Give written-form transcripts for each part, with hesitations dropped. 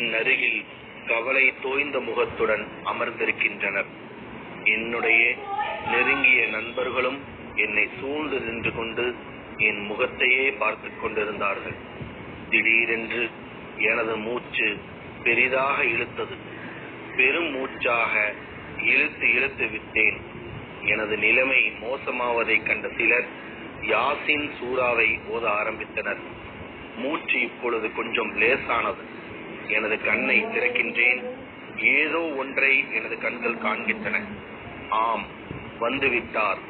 என் அருகில் கவலை தோய்ந்த முகத்துடன் அமர்ந்திருக்கின்றனர். என்னுடைய நெருங்கிய நண்பர்களும் என்னை சூழ்ந்து நின்று கொண்டு என் முகத்தையே பார்த்து கொண்டிருந்தார்கள். திடீரென்று எனது மூச்சு பெரிதாக இழுத்தது. பெரும் மூச்சாக இழுத்து இழுத்து விட்டேன். எனது நிலைமை மோசமாவதை கண்ட சிலர் யாசின் சூறாவை ஓத ஆரம்பித்தனர். மூச்சு இப்பொழுது கொஞ்சம் லேசானது. எனது கண்ணை திறக்கின்றேன். ஏதோ ஒன்றை எனது கண்கள் காண்கின்றன. ஆம், வந்துவிட்டார்.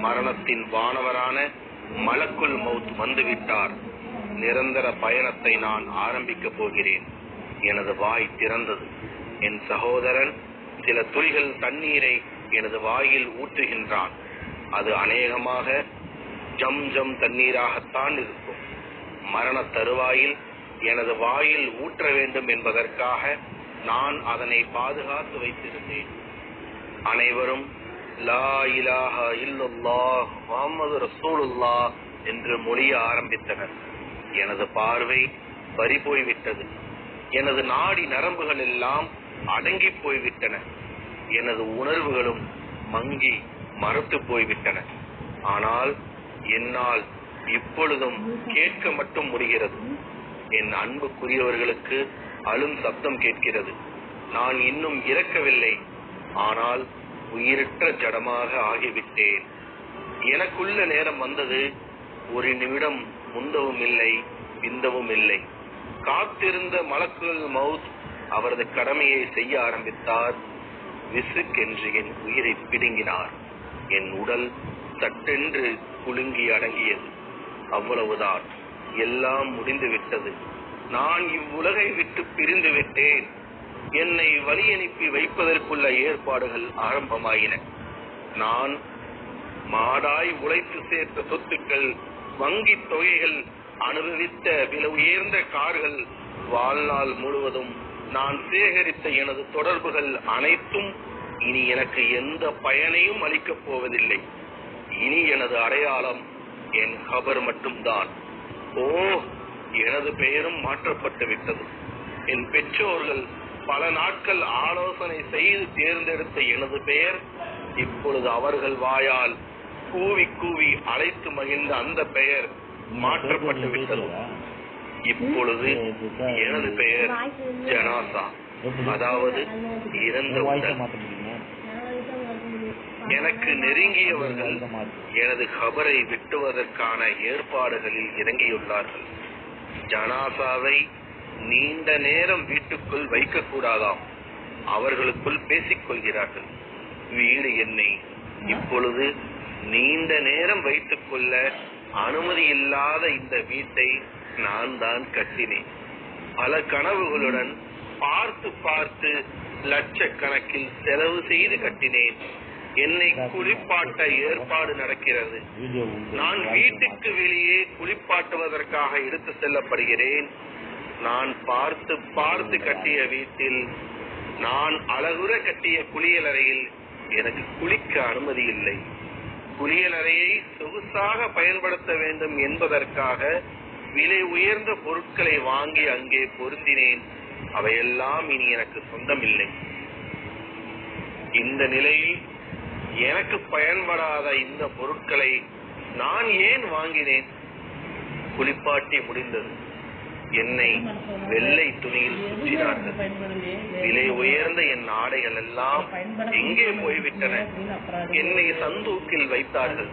மரணத்தின் வானவரான மலக்குல் மௌத் வந்துவிட்டார். நிரந்தர பயணத்தை நான் ஆரம்பிக்கப் போகிறேன். எனது வாய் திறந்தது. என் சகோதரன் சில துளிகள் தண்ணீரை எனது வாயில் ஊற்றுகின்றான். அது அநேகமாக ஜம் தண்ணீராகத்தான் இருக்கும். மரண தருவாயில் எனது வாயில் ஊற்ற வேண்டும் என்பதற்காக நான் அதனை பாதுகாத்து வைத்திருந்தேன். அனைவரும் லா இலாஹ இல்லல்லாஹ் முஹம்மது ரசூலுல்லாஹ் என்று மொழிய ஆரம்பித்தனர். எனது பார்வை பறி போய்விட்டது. எனது நாடி நரம்புகள் எல்லாம் அடங்கி போய்விட்டன. எனது உணர்வுகளும் மங்கி மறத்து போய்விட்டன. ஆனால் என்னால் இப்பொழுதும் கேட்க மட்டும் முடிகிறது. என் அன்புக்குரியவர்களுக்கு அழும் சப்தம் கேட்கிறது. நான் இன்னும் இறக்கவில்லை, ஆனால் உயிரற்ற ஜடமாக ஆகிவிட்டேன். எனக்குள்ள நேரம் வந்தது. ஒரு நிமிடம் முந்தவும் இல்லை, பிந்தவும் இல்லை. காத்திருந்த மலக்குல் மௌத் அவரது கடமையை செய்ய ஆரம்பித்தார். விசுக் என்று என் உயிரை பிடுங்கினார். என் உடல் சட்டென்று குலுங்கி அடங்கியது. அவ்வளவுதான், எல்லாம் முடிந்து விட்டது. நான் இவ்வுலகை விட்டு பிரிந்து விட்டேன். என்னை வழி அனுப்பி வைப்பதற்குள்ள ஏற்பாடுகள் ஆரம்பமாயின. நான் மாடாய் உழைத்து சேர்த்த சொத்துக்கள், வங்கி தொகைகள், அனுபவித்த விலை உயர்ந்த கார்கள், வாழ்நாள் முழுவதும் நான் சேகரித்த எனது தொடர்புகள் அனைத்தும் இனி எனக்கு எந்த பயனையும் அளிக்கப் போவதில்லை. இனி எனது அடையாளம் என் கபர் மட்டும்தான். ஓ, எனது பெயரும் மாற்றப்பட்டு விட்டது. என் பெற்றோர்கள் பல நாட்கள் ஆலோசனை செய்து தேர்ந்தெடுத்த எனது பெயர் இப்பொழுது அவர்கள் வாயால் கூவி கூவி அழைத்து மகிழ்ந்த அந்த பெயர் மாற்றப்பட்டு விட்டது. இப்பொழுது எனது பெயர் ஜனாசா, அதாவது இறந்த உடல். எனக்கு நெருங்கியவர்கள் எனது கபரை வெட்டுவதற்கான ஏற்பாடுகளில் இறங்கியுள்ளார்கள். ஜனாசாவை நீண்ட நேரம் வீட்டுக்குள் வைக்கக்கூடாதாம். அவர்களுக்குள் பேசிக் கொள்கிறார்கள். வீடு என்னை இப்பொழுது நீண்ட நேரம் வைத்துக் கொள்ள அனுமதி இல்லாத இந்த வீட்டை நான் தான் கட்டினேன். பல கனவுகளுடன் பார்த்து பார்த்து லட்சக்கணக்கில் செலவு செய்து கட்டினேன். என்னை குளிப்பாட்ட ஏற்பாடு நடக்கிறது. நான் வீட்டுக்கு வெளியே குளிப்பாட்டுவதற்காக எடுத்து செல்லப்படுகிறேன். நான் பார்த்து பார்த்து கட்டிய வீட்டில், நான் அழகுற கட்டிய குளியலறையில் எனக்கு குளிக்க அனுமதி இல்லை. குளியலறையை சொகுசாக பயன்படுத்த வேண்டும் என்பதற்காக விலை உயர்ந்த பொருட்களை வாங்கி அங்கே பொருந்தினேன். அவையெல்லாம் இனி எனக்கு சொந்தமில்லை. இந்த நிலையில் எனக்கு பயன்படாத இந்த பொருட்களை நான் ஏன் வாங்கினேன்? குளிப்பாட்டி முடிந்தது. என்னை வெள்ளை துணியில் சுற்றினார்கள். விலை உயர்ந்த என் ஆடைகள் எல்லாம் எங்கே போய்விட்டன? என்னை சந்தூக்கில் வைத்தார்கள்.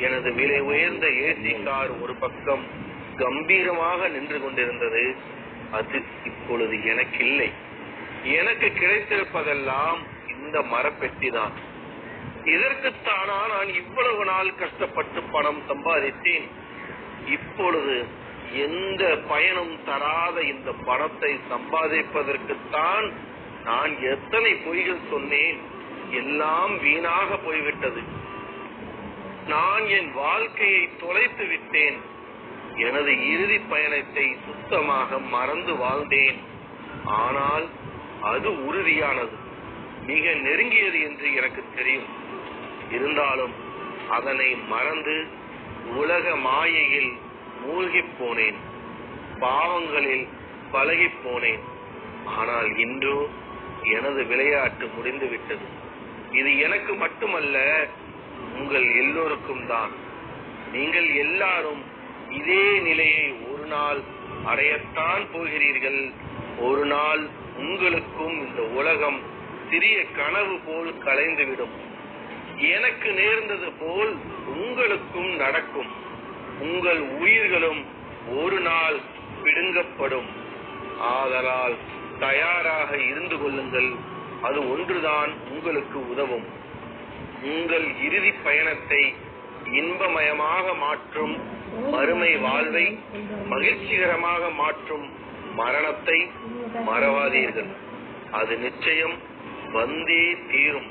எனது விலை உயர்ந்த ஏசி கார் ஒரு பக்கம் கம்பீரமாக நின்று கொண்டிருந்தது. அது இப்பொழுது எனக்கு இல்லை. எனக்கு கிடைத்திருப்பதெல்லாம் இந்த மரப்பெட்டிதான். இதற்குத்தானா நான் இவ்வளவு நாள் கஷ்டப்பட்டு பணம் சம்பாதித்தேன்? இப்பொழுது எந்த பயனும் தராத இந்த பணத்தை சம்பாதிப்பதற்குத்தான் நான் எத்தனை பொய்கள் சொன்னேன். எல்லாம் வீணாக போய்விட்டது. நான் என் வாழ்க்கையை தொலைத்து விட்டேன். எனது இறுதி பயணத்தை சுத்தமாக மறந்து வாழ்ந்தேன். ஆனால் அது உறுதியானது, மிக நெருங்கியது என்று எனக்கு தெரியும். இருந்தாலும் அதனை மறந்து உலக மாயையில் மூழ்கி போனேன். பாவங்களில் பழகி போனேன். ஆனால் இன்றோ எனது விளையாட்டு முடிந்துவிட்டது. இது எனக்கு மட்டுமல்ல, உங்கள் எல்லோருக்கும் தான். நீங்கள் எல்லாரும் இதே நிலையை ஒரு நாள் அடையத்தான் போகிறீர்கள். ஒரு நாள் உங்களுக்கும் இந்த உலகம் சிறிய கனவு போல் கலைந்துவிடும். எனக்கு நேர்ந்தது போல் உங்களுக்கும் நடக்கும். உங்கள் உயிர்களும் ஒரு நாள் பிடுங்கப்படும். ஆதலால் தயாராக இருந்து கொள்ளுங்கள். அது ஒன்றுதான் உங்களுக்கு உதவும். உங்கள் இறுதி பயணத்தை இன்பமயமாக மாற்றும் மறுமை வாழ்வை மகிழ்ச்சிகரமாக மாற்றும் மரணத்தை மறவாதீர்கள். அது நிச்சயம் வந்தே தீரும்.